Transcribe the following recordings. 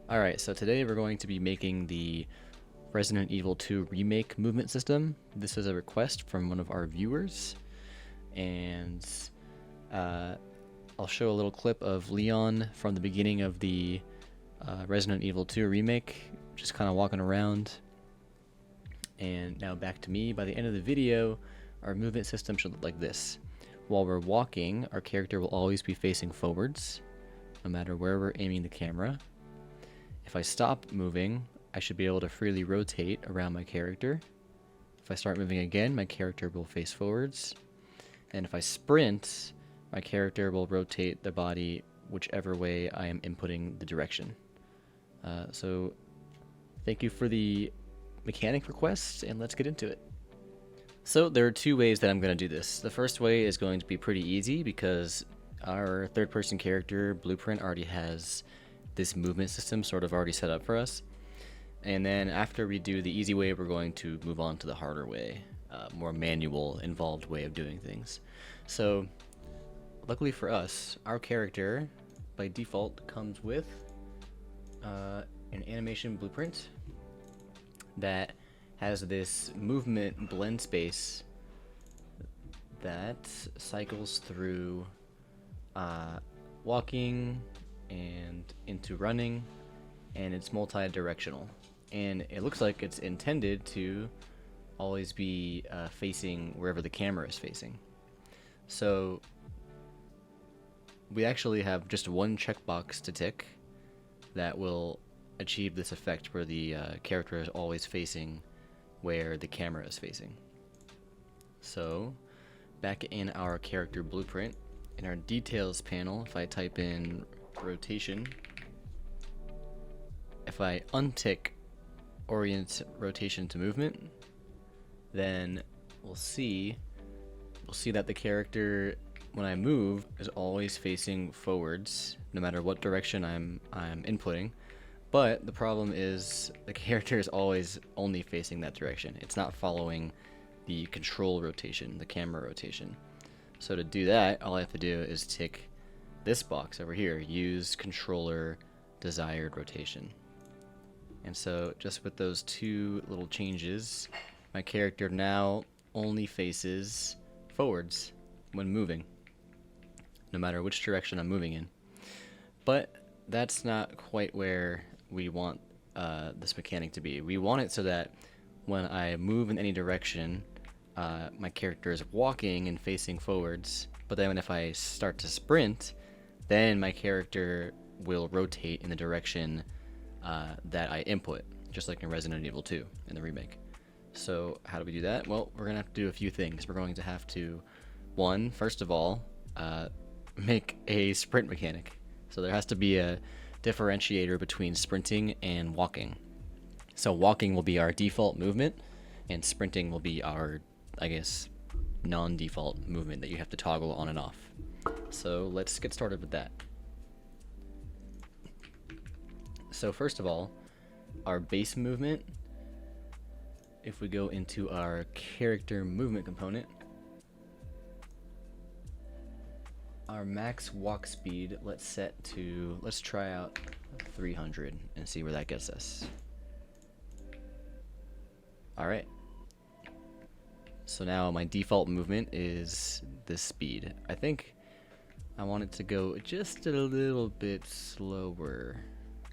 Alright, so today we're going to be making the Resident Evil 2 Remake movement system. This is a request from one of our viewers, and uh, I'll show a little clip of Leon from the beginning of the Resident Evil 2 Remake, just kind of walking around. And now back to me. By the end of the video, our movement system should look like this. While we're walking, our character will always be facing forwards, no matter where we're aiming the camera. If I stop moving, I should be able to freely rotate around my character. If I start moving again, my character will face forwards. And if I sprint, my character will rotate the body whichever way I am inputting the direction. So thank you for the mechanic request, and let's get into it. So there are two ways that I'm going to do this. The first way is going to be pretty easy because our third-person character blueprint already has this movement system sort of already set up for us. And then after we do the easy way, we're going to move on to the harder way, more manual, involved way of doing things. So luckily for us, our character by default comes with an animation blueprint that has this movement blend space that cycles through walking and into running, and it's multi-directional, and it looks like it's intended to always be facing wherever the camera is facing. So we actually have just one checkbox to tick that will achieve this effect where the character is always facing where the camera is facing. So back in our character blueprint, in our details panel, if I type in rotation, if I untick orient rotation to movement, then we'll see that the character, when I move, is always facing forwards no matter what direction I'm inputting. But the problem is the character is always only facing that direction. It's not following the control rotation, the camera rotation. So to do that, all I have to do is tick this box over here, use controller desired rotation. And so just with those two little changes, my character now only faces forwards when moving, no matter which direction I'm moving in. But that's not quite where we want this mechanic to be. We want it so that when I move in any direction, my character is walking and facing forwards, but then if I start to sprint, then my character will rotate in the direction that I input, just like in Resident Evil 2 in the remake. So how do we do that? Well, we're going to have to do a few things. We're going to have to, first of all, make a sprint mechanic. So there has to be a differentiator between sprinting and walking. So walking will be our default movement, and sprinting will be our, I guess, non-default movement that you have to toggle on and off. So let's get started with that. So first of all, our base movement, if we go into our character movement component, our max walk speed, let's try out 300 and see where that gets us. Alright. So now my default movement is this speed. I think I want it to go just a little bit slower.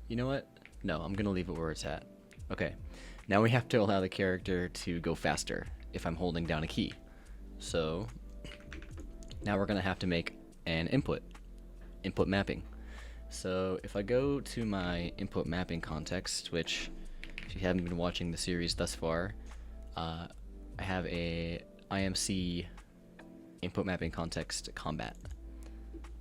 You know what? No, I'm going to leave it where it's at. Okay. Now we have to allow the character to go faster if I'm holding down a key. So now we're going to have to make an input mapping. So if I go to my input mapping context, which if you haven't been watching the series thus far, I have a IMC input mapping context combat.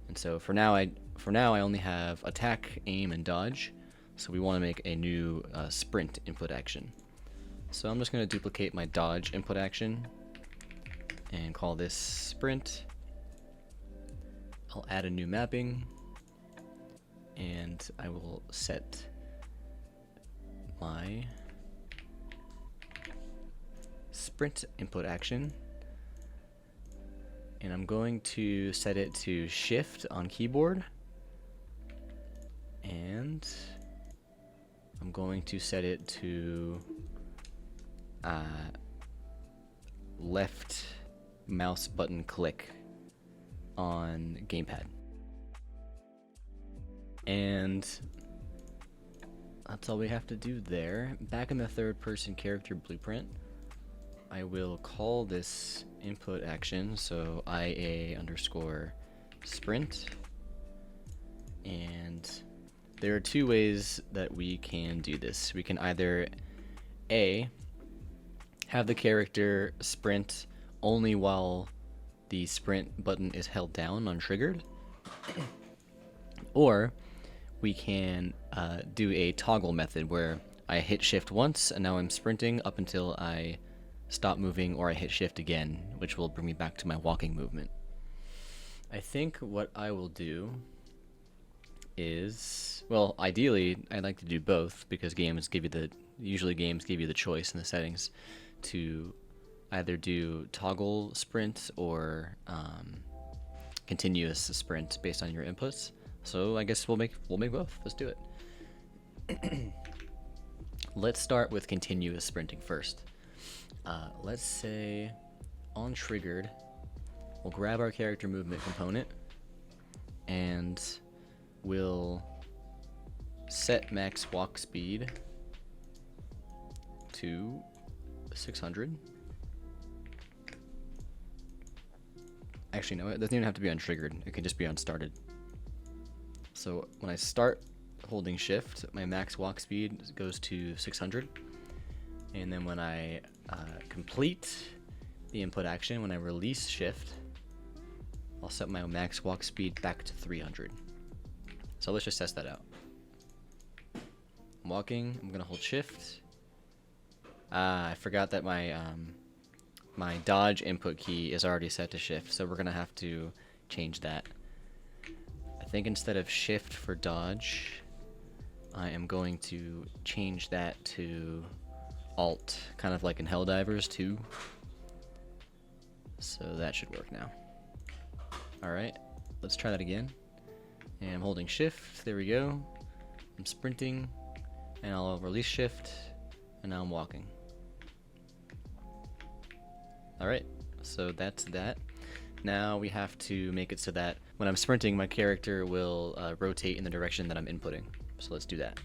And so for now I only have attack, aim, and dodge. So we want to make a new sprint input action. So I'm just going to duplicate my dodge input action and call this sprint. I'll add a new mapping, and I will set my sprint input action, and I'm going to set it to shift on keyboard, and I'm going to set it to left mouse button click on gamepad. And that's all we have to do there. Back in the third person character blueprint, I will call this input action, so IA underscore sprint. And there are two ways that we can do this. We can either A, have the character sprint only while the sprint button is held down untriggered, or we can do a toggle method where I hit shift once and now I'm sprinting up until I stop moving, or I hit shift again, which will bring me back to my walking movement. I think what I will do is, well, ideally I'd like to do both, because usually games give you the choice in the settings to either do toggle sprint or continuous sprint based on your inputs. So I guess we'll make both. Let's do it. Let's start with continuous sprinting first. Let's say on triggered, we'll grab our character movement component and we'll set max walk speed to 600. Actually, no, it doesn't even have to be untriggered. It can just be unstarted. So when I start holding shift, my max walk speed goes to 600. And then when I complete the input action, when I release shift, I'll set my max walk speed back to 300. So let's just test that out. I'm walking, I'm gonna hold shift. I forgot that my my dodge input key is already set to shift, so we're gonna have to change that. I think instead of shift for dodge, I am going to change that to alt, kind of like in Helldivers 2. So that should work now. Alright, let's try that again. And I'm holding shift, there we go. I'm sprinting, and I'll release shift, and now I'm walking. Alright, so that's that. Now we have to make it so that when I'm sprinting, my character will rotate in the direction that I'm inputting. So let's do that.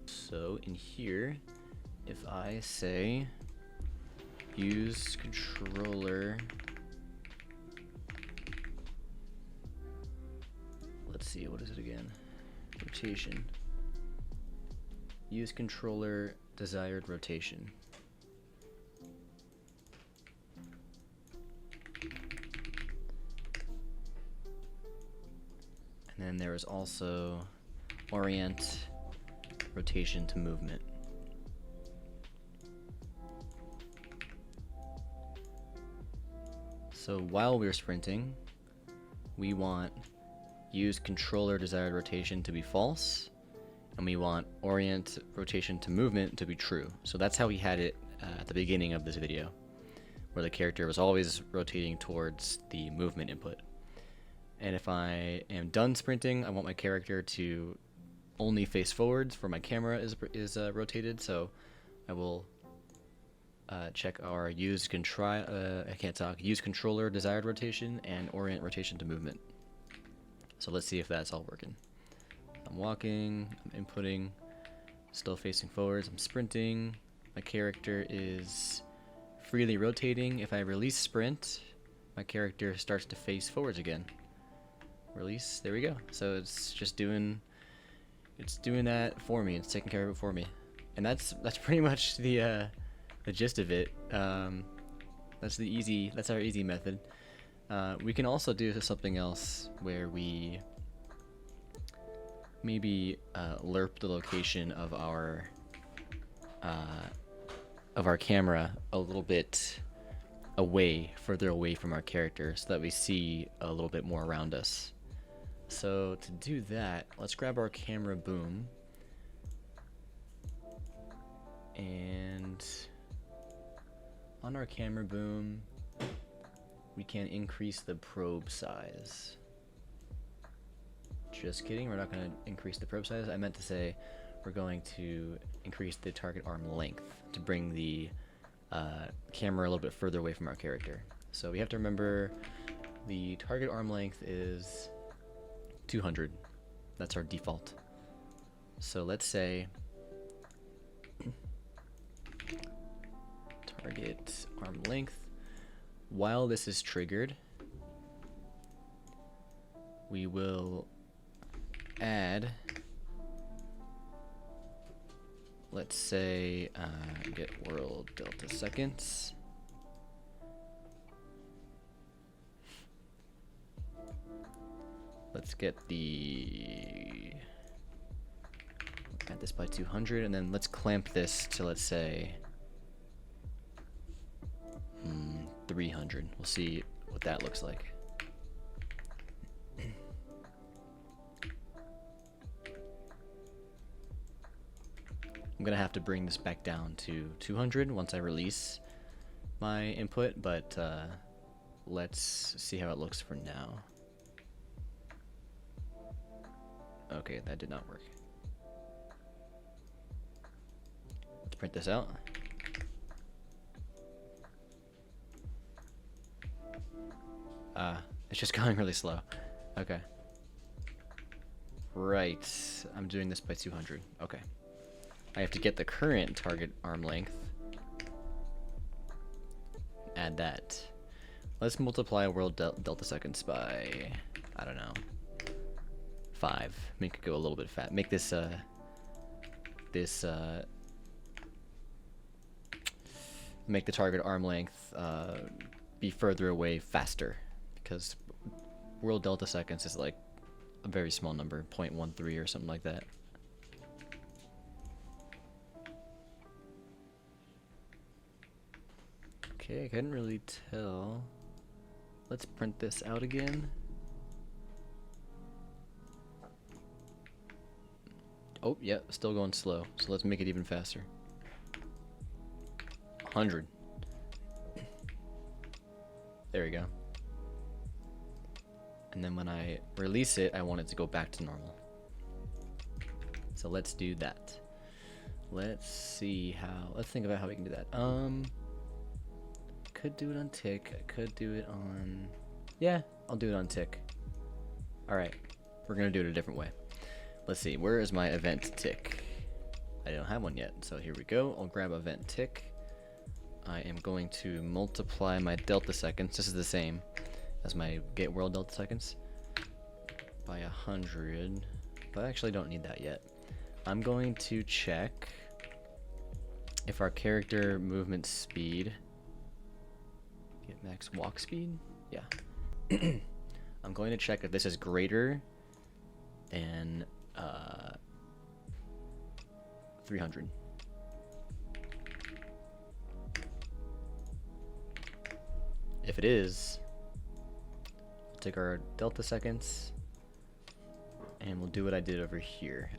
So in here, if I say use controller, let's see, what is it again? Rotation. Use controller desired rotation. And then there is also orient rotation to movement. So while we're sprinting, we want use controller desired rotation to be false, and we want orient rotation to movement to be true. So that's how we had it at the beginning of this video, where the character was always rotating towards the movement input. And if I am done sprinting, I want my character to only face forwards where my camera is rotated. So I will check our use controller desired rotation and orient rotation to movement. So let's see if that's all working. I'm walking, I'm inputting, still facing forwards, I'm sprinting, my character is freely rotating. If I release sprint, my character starts to face forwards again. Release, there we go. So it's just doing that for me. It's taking care of it for me. And that's pretty much the gist of it. That's our easy method. We can also do something else where we maybe lerp the location of our camera a little bit further away from our character, so that we see a little bit more around us. So to do that, let's grab our camera boom, and on our camera boom, we can increase the probe size. Just kidding, we're not going to increase the probe size. I meant to say we're going to increase the target arm length to bring the camera a little bit further away from our character. So we have to remember the target arm length is 200. That's our default. So let's say target arm length. While this is triggered, we will add, let's say, get world delta seconds. Let's get add this by 200, and then let's clamp this to, let's say, 300. We'll see what that looks like. I'm gonna have to bring this back down to 200 once I release my input, but let's see how it looks for now. Okay, that did not work. Let's print this out. It's just going really slow. Okay. Right, I'm doing this by 200. Okay. I have to get the current target arm length. Add that. Let's multiply world delta seconds by, I don't know, 5. Make it go a little bit fast. Make this make the target arm length be further away faster, because world delta seconds is like a very small number, 0.13 or something like that. Okay, I couldn't really tell. Let's print this out again. Oh, yeah, still going slow. So let's make it even faster. 100. There we go. And then when I release it, I want it to go back to normal. So let's do that. Let's see how, let's think about how we can do that. Could do it on tick. I could do it on, yeah, I'll do it on tick. All right, we're gonna do it a different way. Let's see, where is my event tick? I don't have one yet, so here we go. I'll grab event tick. I am going to multiply my delta seconds. This is the same as my get world delta seconds by 100, but I actually don't need that yet. I'm going to check if our character movement speed, get max walk speed, yeah. I'm going to check if this is greater than 300. If it is, we'll take our delta seconds and we'll do what I did over here.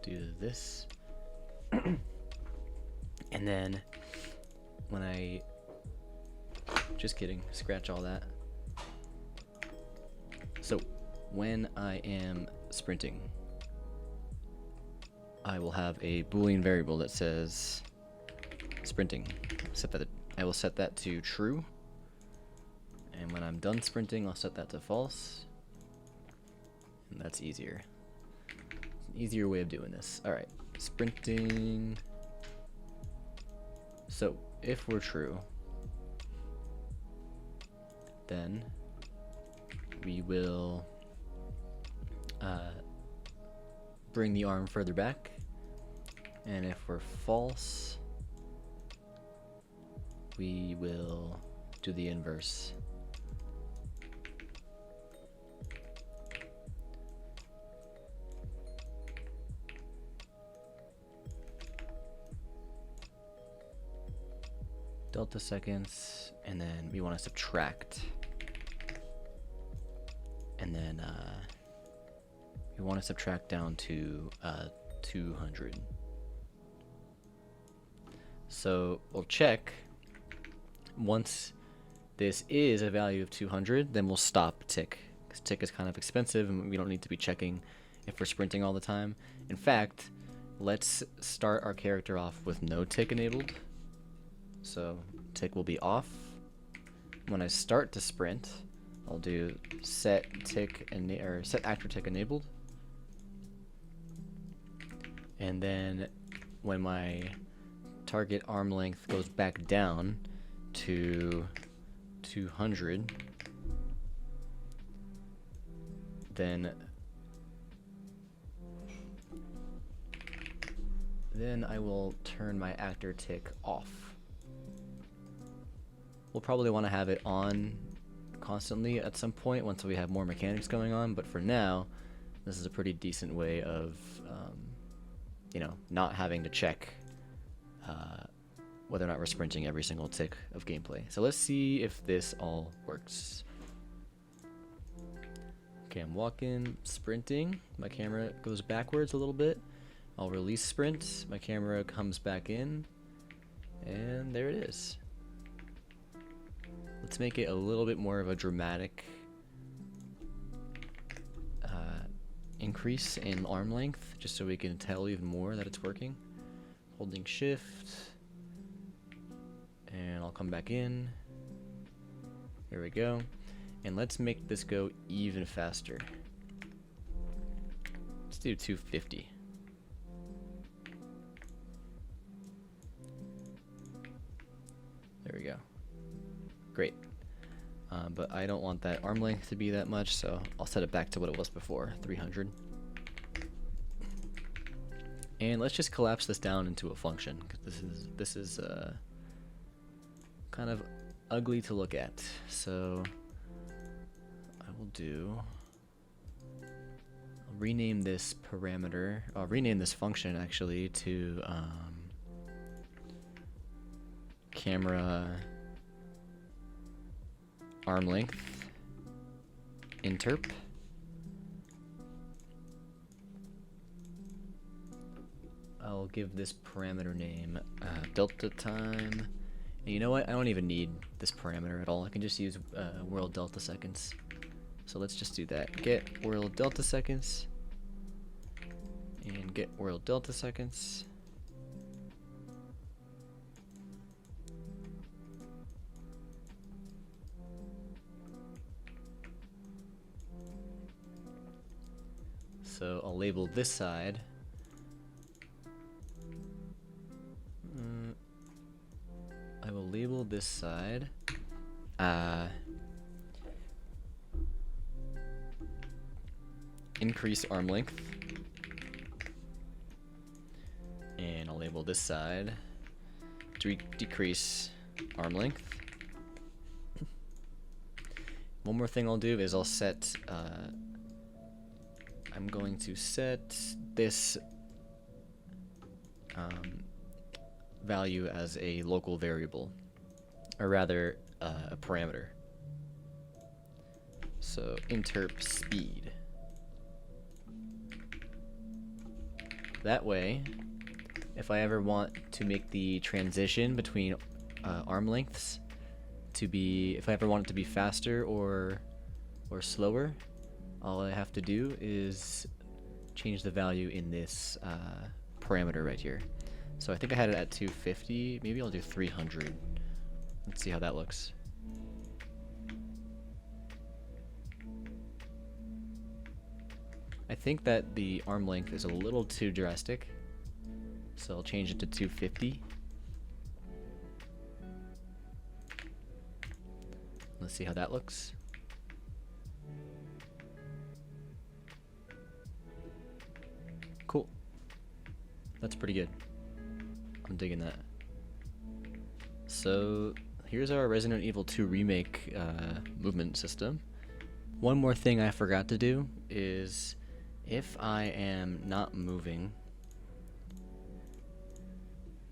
Do this. And then when I, just kidding, scratch all that. So when I am sprinting, I will have a Boolean variable that says sprinting. I will set that to true. And when I'm done sprinting, I'll set that to false. And that's easier. It's an easier way of doing this. All right, sprinting. So if we're true, then we will bring the arm further back, and if we're false, we will do the inverse. Delta seconds, and then we want to subtract, and then we want to subtract down to 200. So we'll check once this is a value of 200, then we'll stop tick, because tick is kind of expensive and we don't need to be checking if we're sprinting all the time. In fact, let's start our character off with no tick enabled. So tick will be off. When I start to sprint, I'll do set tick or set actor tick enabled. And then when my target arm length goes back down to 200, then I will turn my actor tick off. We'll probably want to have it on constantly at some point once we have more mechanics going on, but for now, this is a pretty decent way of, you know, not having to check whether or not we're sprinting every single tick of gameplay. So let's see if this all works. Okay, I'm walking, sprinting. My camera goes backwards a little bit. I'll release sprint. My camera comes back in. And there it is. Let's make it a little bit more of a dramatic increase in arm length, just so we can tell even more that it's working. Holding shift. And I'll come back in. Here we go. And let's make this go even faster. Let's do 250. There we go. Great. But I don't want that arm length to be that much, so I'll set it back to what it was before, 300. And let's just collapse this down into a function, because this is kind of ugly to look at. So I will I'll rename this parameter. I'll rename this function actually to camera arm length interp. I'll give this parameter name delta time. And you know what? I don't even need this parameter at all. I can just use world delta seconds. So let's just do that. Get world delta seconds and get world delta seconds. So I'll label this side I will label this side increase arm length, and I'll label this side decrease arm length. One more thing I'll do is I'll set I'm going to set this value as a local variable, or rather a parameter. So interp speed. That way, if I ever want to make the transition between arm lengths to be, if I ever want it to be faster or slower, all I have to do is change the value in this parameter right here. So I think I had it at 250. Maybe I'll do 300. Let's see how that looks. I think that the arm length is a little too drastic, so I'll change it to 250. Let's see how that looks. Cool. That's pretty good. I'm digging that. So here's our Resident Evil 2 Remake movement system. One more thing I forgot to do is, if I am not moving,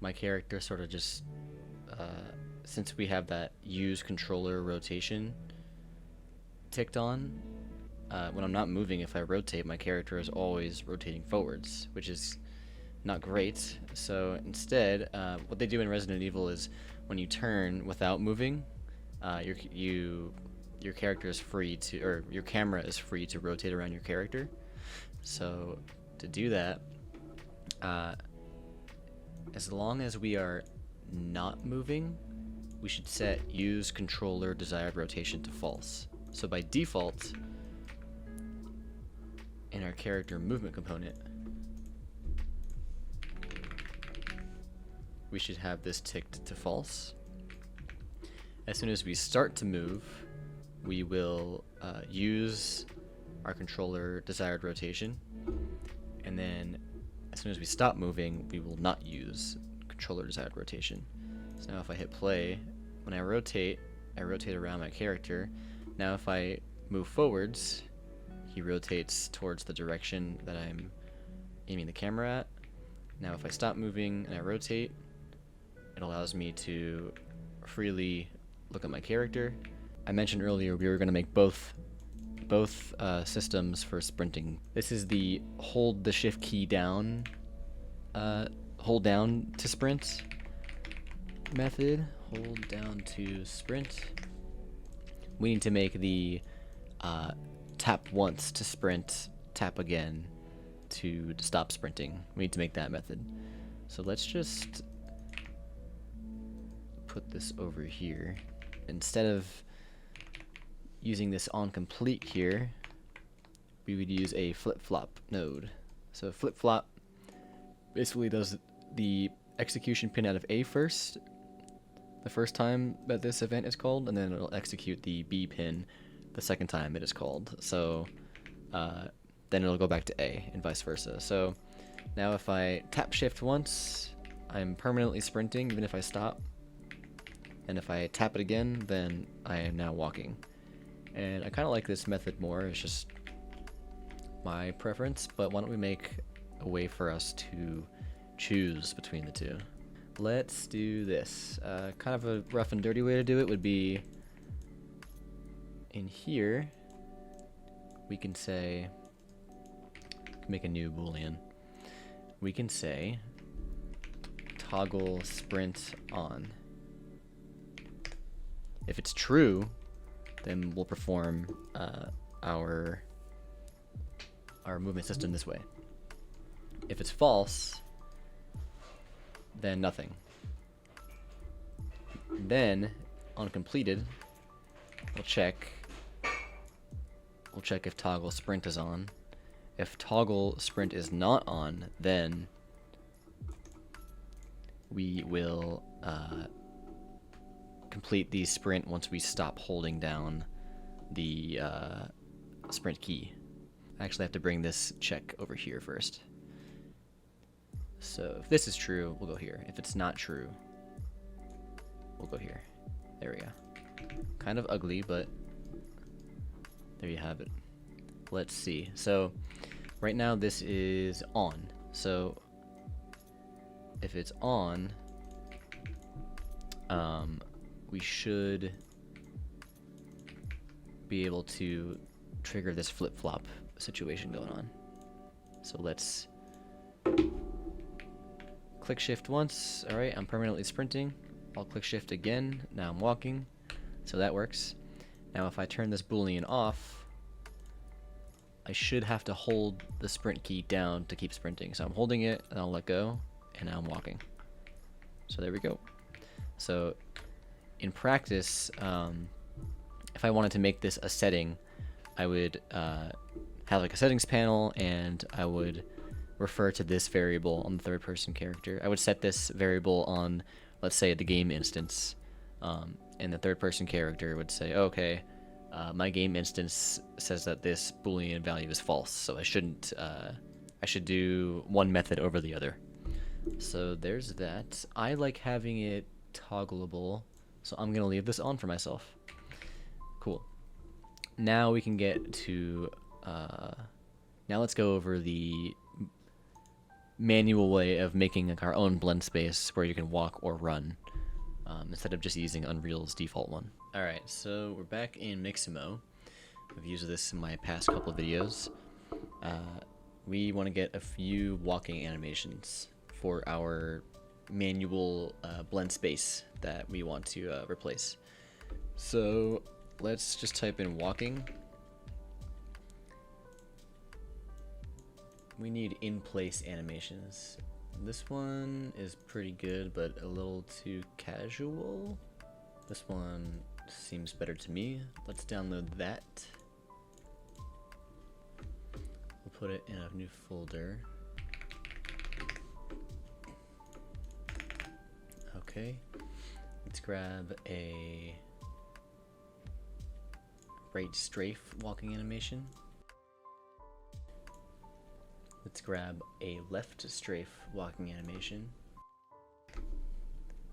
my character sort of just, since we have that use controller rotation ticked on, when I'm not moving, if I rotate, my character is always rotating forwards, which is not great. So instead, what they do in Resident Evil is when you turn without moving, your character is free to, or your camera is free to rotate around your character. So to do that, as long as we are not moving, we should set use controller desired rotation to false. So by default, in our character movement component, we should have this ticked to false. As soon as we start to move, we will use our controller desired rotation, and then as soon as we stop moving, we will not use controller desired rotation. So now if I hit play, when I rotate around my character. Now if I move forwards, he rotates towards the direction that I'm aiming the camera at. Now if I stop moving and I rotate, it allows me to freely look at my character. I mentioned earlier we were going to make both systems for sprinting. This is the hold the shift key down, hold down to sprint method. Hold down to sprint. We need to make the tap once to sprint, tap again to stop sprinting. We need to make that method. So let's just put this over here. Instead of using this on complete here, we would use a flip-flop node. So flip-flop basically does the execution pin out of A first, the first time that this event is called, and then it'll execute the B pin the second time it is called. So then it'll go back to A and vice versa. So now if I tap shift once, I'm permanently sprinting even if I stop. And if I tap it again, then I am now walking. And I kind of like this method more. It's just my preference, but why don't we make a way for us to choose between the two? Let's do this. Kind of a rough and dirty way to do it would be in here. We can say, make a new boolean. We can say toggle sprint on. If it's true, then we'll perform our movement system this way. If it's false, then nothing. Then on completed, we'll check if toggle sprint is on. If toggle sprint is not on, then we will complete the sprint once we stop holding down the sprint key. I actually have to bring this check over here first. So if this is true, we'll go here. If it's not true, we'll go here. There we go. Kind of ugly, but there you have it. Let's see. So right now this is on. So if it's on, we should be able to trigger this flip-flop situation going on. So let's click shift once. All right, I'm permanently sprinting. I'll click shift again. Now I'm walking. So that works. Now if I turn this boolean off, I should have to hold the sprint key down to keep sprinting. So I'm holding it and I'll let go, and now I'm walking. So there we go. So in practice, if I wanted to make this a setting, I would have like a settings panel, and I would refer to this variable on the third person character. I would set this variable on, let's say, the game instance, and the third person character would say, okay, my game instance says that this boolean value is false, so I shouldn't, I should do one method over the other. So there's that. I like having it toggleable, so I'm gonna leave this on for myself. Cool. Now we can get to, now let's go over the manual way of making like our own blend space where you can walk or run, instead of just using Unreal's default one. Alright, so we're back in Mixamo. I've used this in my past couple of videos. We want to get a few walking animations for our manual blend space that we want to replace. So let's just type in walking. We need in-place animations. This one is pretty good, but a little too casual. This one seems better to me. Let's download that. We'll put it in a new folder. Okay, let's grab a right strafe walking animation. Let's grab a left strafe walking animation.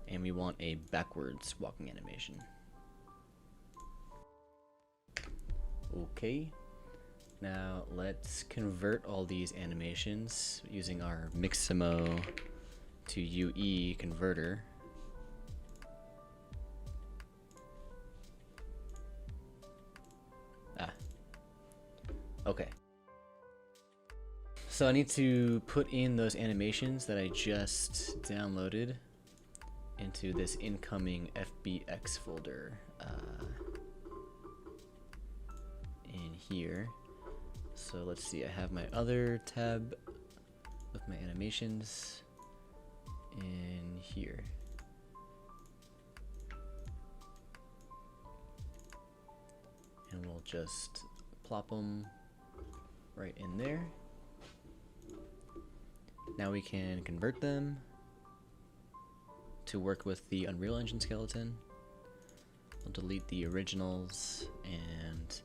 And we want a backwards walking animation. Okay, now let's convert all these animations using our Mixamo to UE converter. Okay. So I need to put in those animations that I just downloaded into this incoming FBX folder in here. So let's see, I have my other tab with my animations in here. And we'll just plop them right in there. Now we can convert them to work with the Unreal Engine skeleton. We'll delete the originals, and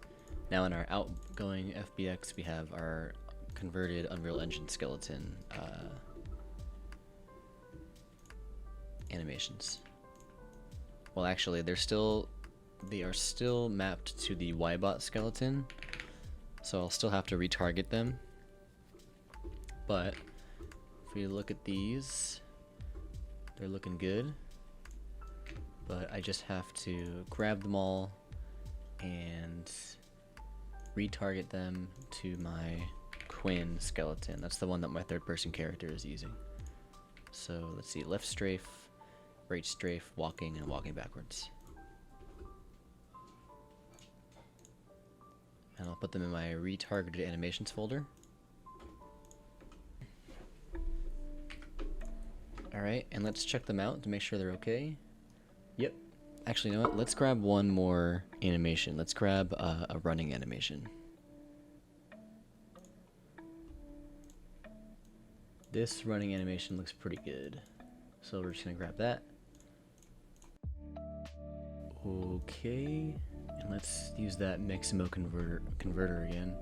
now in our outgoing FBX we have our converted Unreal Engine skeleton animations. Well, actually, they are still mapped to the Ybot skeleton, so I'll still have to retarget them. But if we look at these, they're looking good. But I just have to grab them all and retarget them to my Quinn skeleton. That's the one that my third-person character is using. So let's see, left strafe, right strafe, walking, and walking backwards. And I'll put them in my retargeted animations folder. Alright, and let's check them out to make sure they're okay. Yep. Actually, you know what? Let's grab one more animation. Let's grab a running animation. This running animation looks pretty good. So we're just gonna grab that. Okay. And let's use that Mixamo converter again.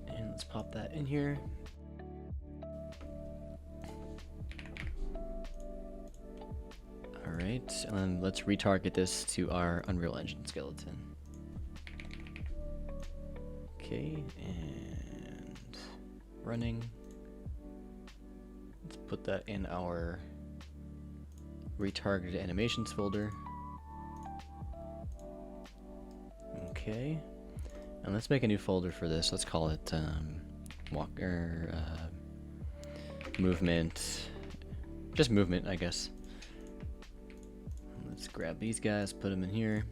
And let's pop that in here. Alright, and then let's retarget this to our Unreal Engine skeleton. Okay, and running. Let's put that in our retargeted animations folder. Okay, and let's make a new folder for this. Let's call it movement, just movement, I guess. Let's grab these guys, put them in here.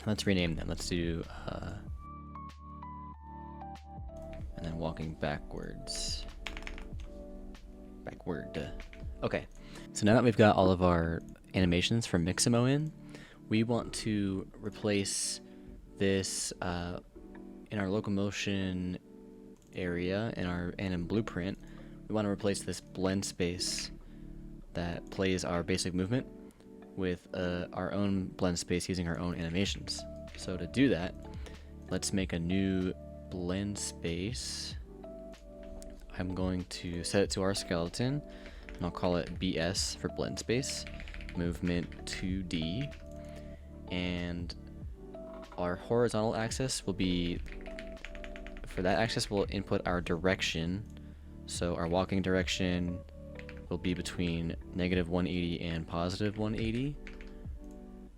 Let's rename them. Let's do and then walking backwards. Backward. Okay. So now that we've got all of our animations from Mixamo in, we want to replace this in our locomotion area and in Blueprint. We want to replace this blend space that plays our basic movement with our own blend space using our own animations. So to do that, let's make a new blend space. I'm going to set it to our skeleton, and I'll call it BS for blend space, movement 2D, and our horizontal axis will be, for that axis we'll input our direction. So our walking direction will be between -180 and +180.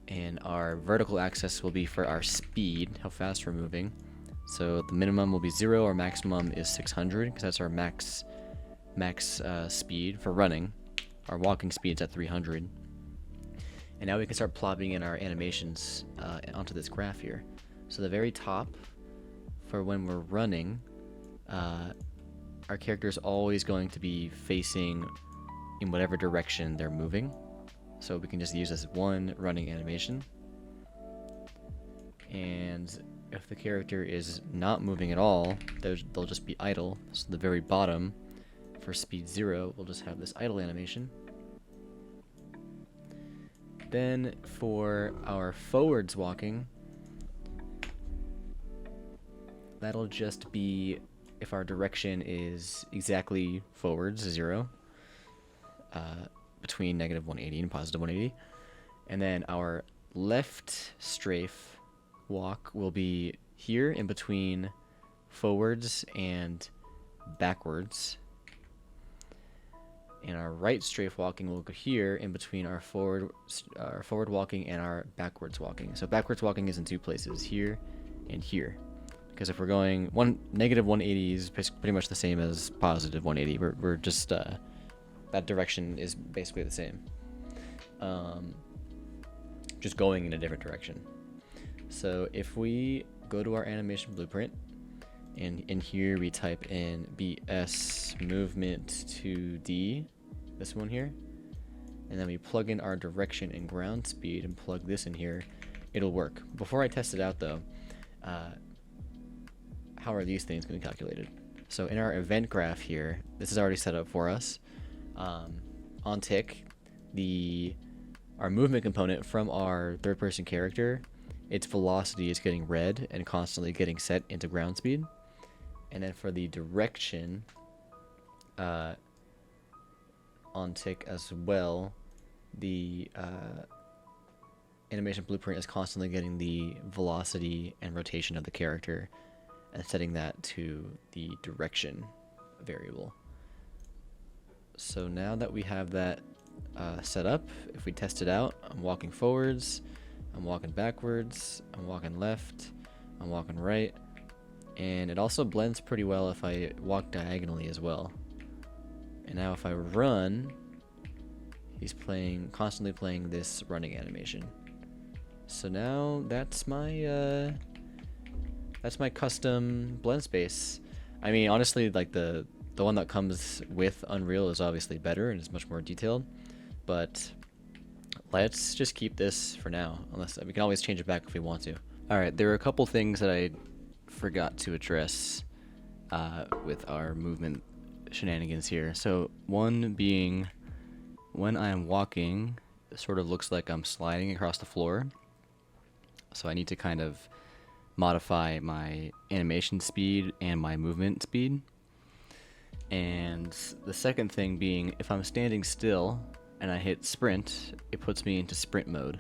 And our vertical axis will be for our speed, how fast we're moving. So the minimum will be 0, our maximum is 600, because that's our max speed for running. Our walking speed's at 300. And now we can start plopping in our animations onto this graph here. So the very top, for when we're running, our character is always going to be facing in whatever direction they're moving. So we can just use this one running animation. And if the character is not moving at all, they'll just be idle. So the very bottom, for speed 0, we'll just have this idle animation. Then for our forwards walking, that'll just be if our direction is exactly forwards, 0, between -180 and +180. And then our left strafe walk will be here in between forwards and backwards. And our right strafe walking will go here in between our forward walking and our backwards walking. So backwards walking is in two places, here and here. Because if we're going -180 is pretty much the same as +180. We're just that direction is basically the same. Just going in a different direction. So if we go to our animation blueprint, and in here we type in BS movement 2D, this one here, and then we plug in our direction and ground speed and plug this in here, it'll work. Before I test it out though, how are these things going to be calculated? So in our event graph here, this is already set up for us. On tick, our movement component from our third-person character, its velocity is getting read and constantly getting set into ground speed. And then for the direction, on tick as well, the animation blueprint is constantly getting the velocity and rotation of the character and setting that to the direction variable. So now that we have that set up, if we test it out, I'm walking forwards, I'm walking backwards, I'm walking left, I'm walking right, and it also blends pretty well if I walk diagonally as well. And now if I run, he's constantly playing this running animation. So now that's my custom blend space. I mean, honestly, like the one that comes with Unreal is obviously better and is much more detailed, but let's just keep this for now, unless we can always change it back if we want to. Alright, there are a couple things that I forgot to address with our movement shenanigans here. So one being, when I'm walking, it sort of looks like I'm sliding across the floor. So I need to kind of modify my animation speed and my movement speed. And the second thing being, if I'm standing still and I hit sprint, it puts me into sprint mode,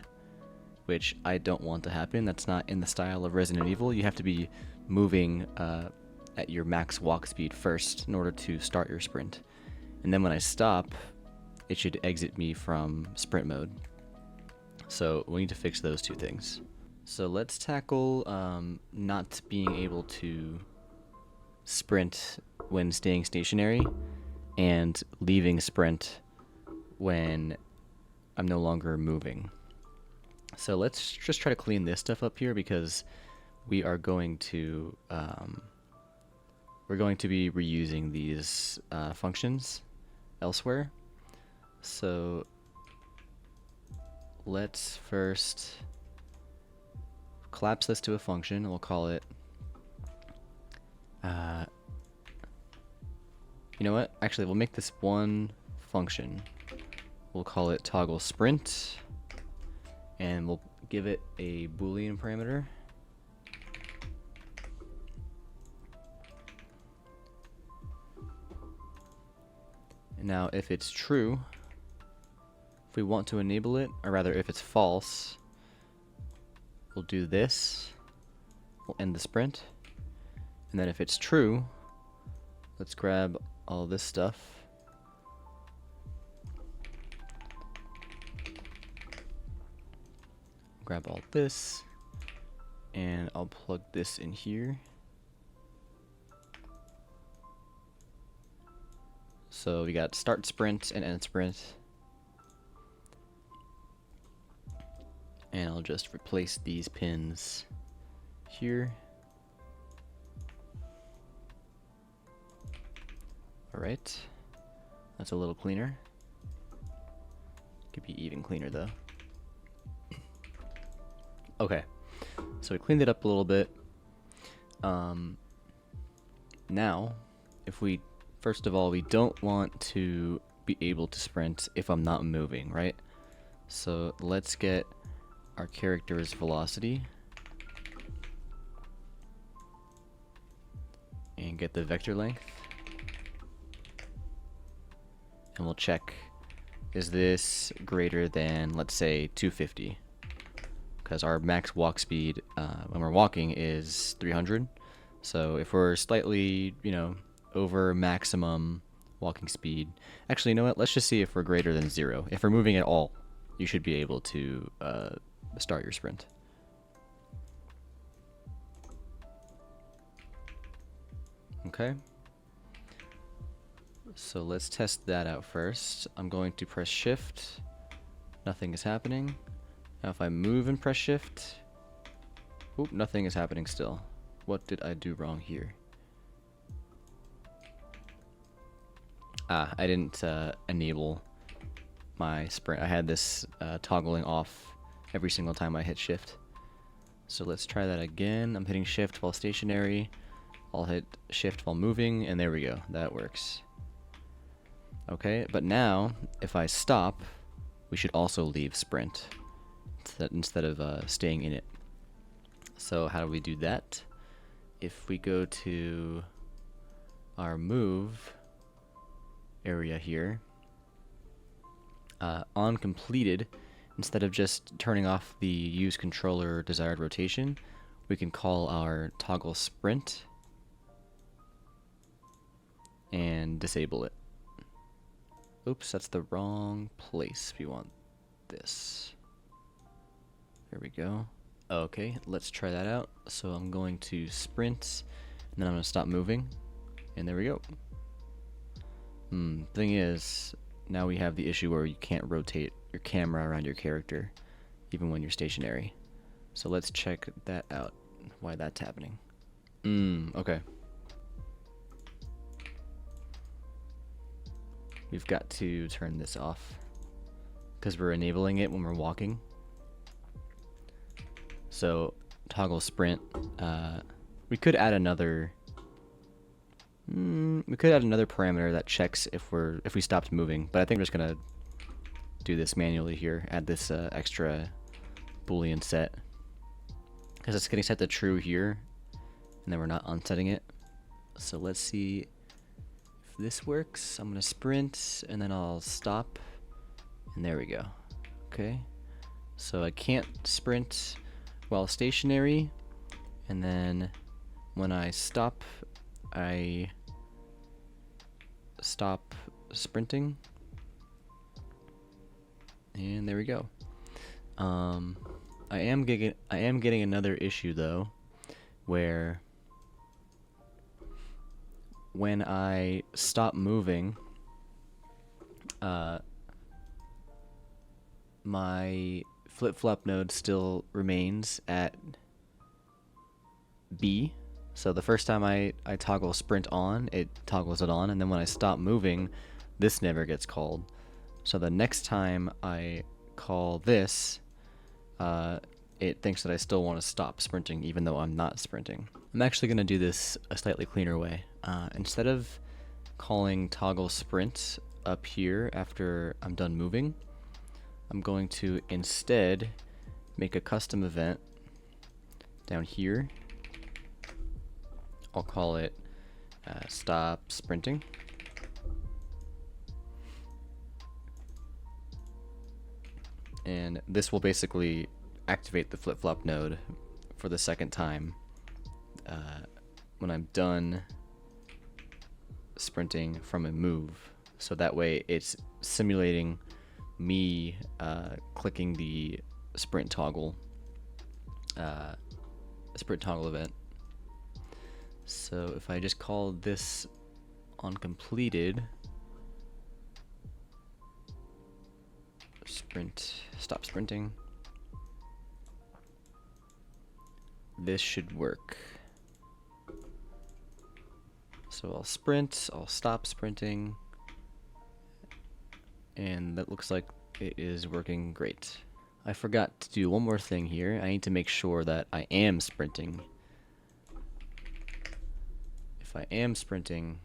which I don't want to happen. That's not in the style of Resident Evil. You have to be moving at your max walk speed first in order to start your sprint. And then when I stop, it should exit me from sprint mode. So we need to fix those two things. So let's tackle not being able to sprint when staying stationary and leaving sprint when I'm no longer moving. So let's just try to clean this stuff up here, because we are going to be reusing these functions elsewhere. So let's first collapse this to a function, and we'll call it you know what? Actually, we'll make this one function. We'll call it toggle sprint, and we'll give it a Boolean parameter. And now if it's true, if we want to enable it, or rather if it's false, we'll do this. We'll end the sprint. And then if it's true, let's grab all this stuff. Grab all this, and I'll plug this in here. So we got start sprint and end sprint. And I'll just replace these pins here. Alright. That's a little cleaner. Could be even cleaner though. Okay. So we cleaned it up a little bit. Now, if we, first of all, we don't want to be able to sprint if I'm not moving, right? So let's get our character's velocity and get the vector length. And we'll check, is this greater than, let's say, 250? Because our max walk speed when we're walking is 300. So if we're slightly, over maximum walking speed, actually, you know what? Let's just see if we're greater than 0. If we're moving at all, you should be able to start your sprint. Okay. So let's test that out first. I'm going to press shift. Nothing is happening. Now if I move and press shift, oop, nothing is happening still. What did I do wrong here? I didn't enable my sprint. I had this toggling off every single time I hit shift. So let's try that again. I'm hitting shift while stationary. I'll hit shift while moving, and there we go. That works. Okay, but now if I stop, we should also leave sprint instead of staying in it. So how do we do that? If we go to our move area here, on completed, instead of just turning off the use controller desired rotation, we can call our toggle sprint and disable it. Oops, that's the wrong place. We want this. There we go. Okay, let's try that out. So I'm going to sprint, and then I'm going to stop moving, and there we go. Thing is, now we have the issue where you can't rotate your camera around your character, even when you're stationary. So let's check that out, why that's happening. Okay. We've got to turn this off, because we're enabling it when we're walking. So toggle sprint, we could add another parameter that checks if we stopped moving, but I think we're just gonna do this manually here, add this extra boolean set, because it's getting set to true here, and then we're not unsetting it. So let's see if this works. I'm gonna sprint, and then I'll stop, and there we go. Okay, so I can't sprint while stationary, and then when I stop, I stop sprinting, and there we go. I am getting another issue though, where when I stop moving, my flip-flop node still remains at B. So the first time I toggle sprint on, it toggles it on, and then when I stop moving, this never gets called. So the next time I call this, it thinks that I still want to stop sprinting even though I'm not sprinting. I'm actually going to do this a slightly cleaner way. Instead of calling toggle sprint up here after I'm done moving, I'm going to instead make a custom event down here. I'll call it stop sprinting. And this will basically activate the flip-flop node for the second time when I'm done sprinting from a move. So that way it's simulating me clicking the sprint toggle event. So if I just call this on completed, Sprint, stop sprinting. This should work. So I'll sprint, I'll stop sprinting, and that looks like it is working great. I forgot to do one more thing here. I need to make sure that I am sprinting. If I am sprinting,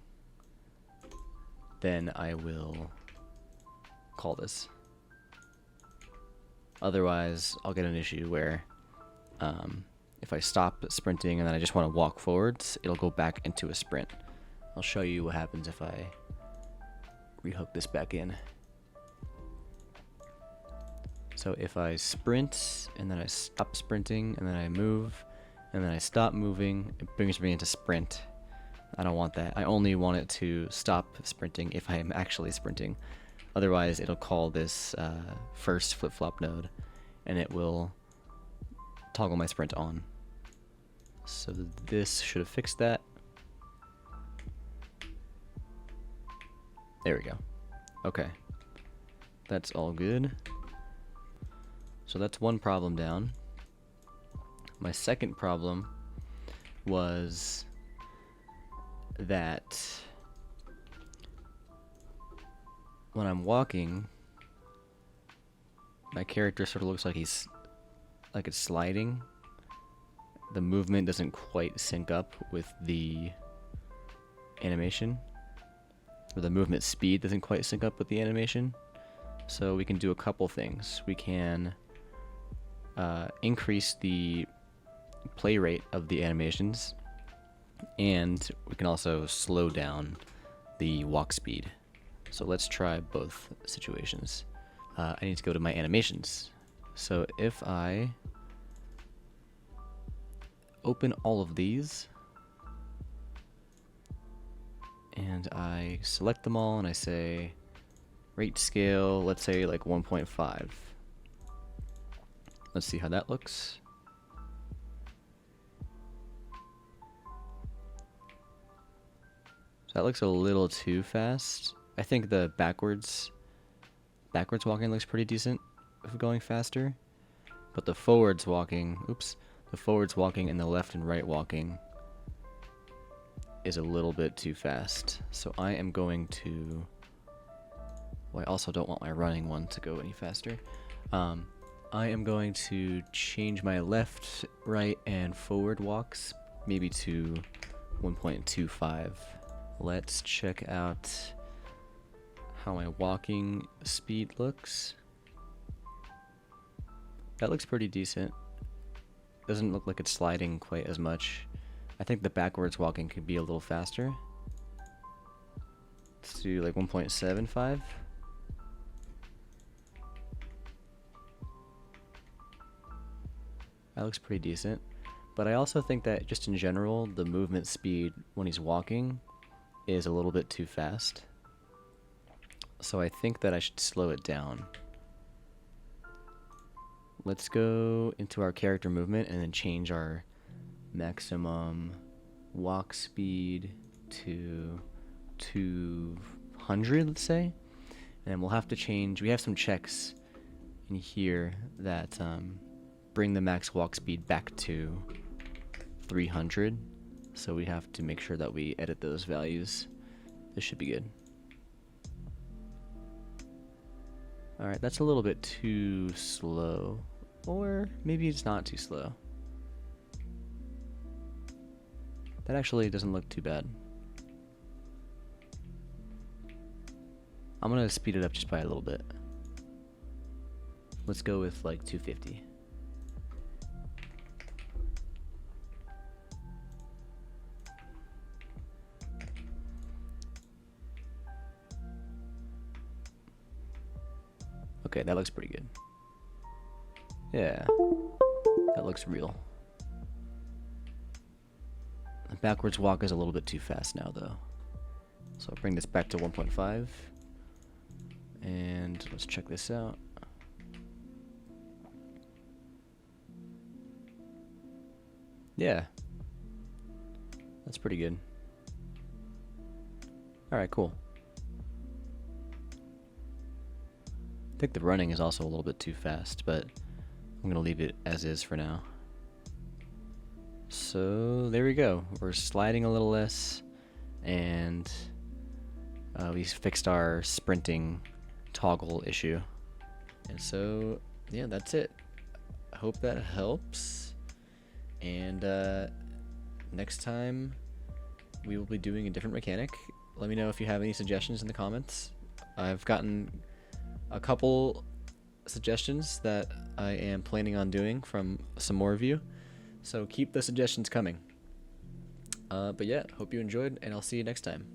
then I will call this. Otherwise, I'll get an issue where if I stop sprinting and then I just want to walk forwards, it'll go back into a sprint. I'll show you what happens if I rehook this back in. So if I sprint and then I stop sprinting and then I move and then I stop moving, it brings me into sprint. I don't want that. I only want it to stop sprinting if I am actually sprinting. Otherwise, it'll call this first flip-flop node and it will toggle my sprint on. So this should have fixed that. There we go. Okay. That's all good. So that's one problem down. My second problem was that when I'm walking, my character sort of looks like he's like it's sliding. The movement doesn't quite sync up with the animation, or the movement speed doesn't quite sync up with the animation. So we can do a couple things. We can increase the play rate of the animations, and we can also slow down the walk speed. So let's try both situations. I need to go to my animations. So if I open all of these and I select them all and I say rate scale, let's say like 1.5. Let's see how that looks. So that looks a little too fast. I think the backwards walking looks pretty decent if going faster. But the forwards walking, the forwards walking and the left and right walking is a little bit too fast. So I am going to, well, I also don't want my running one to go any faster. I am going to change my left, right, and forward walks maybe to 1.25. Let's check out how my walking speed looks. That looks pretty decent. Doesn't look like it's sliding quite as much. I think the backwards walking could be a little faster. Let's do like 1.75. That looks pretty decent. But I also think that just in general, the movement speed when he's walking is a little bit too fast. So I think that I should slow it down. Let's go into our character movement and then change our maximum walk speed to 200, let's say. And we'll have to change, we have some checks in here that bring the max walk speed back to 300. So we have to make sure that we edit those values. This should be good. Alright, that's a little bit too slow. Or maybe it's not too slow. That actually doesn't look too bad. I'm gonna speed it up just by a little bit. Let's go with like 250. Okay, that looks pretty good. Yeah, that looks real. The backwards walk is a little bit too fast now, though. So I'll bring this back to 1.5. And let's check this out. Yeah, that's pretty good. Alright, cool. think the running is also a little bit too fast, but I'm gonna leave it as is for now. So there we go. We're sliding a little less, and we fixed our sprinting toggle issue. And so yeah, that's it. I hope that helps. And next time we will be doing a different mechanic. Let me know if you have any suggestions in the comments. I've gotten a couple suggestions that I am planning on doing from some more of you, so keep the suggestions coming. But yeah, hope you enjoyed, and I'll see you next time.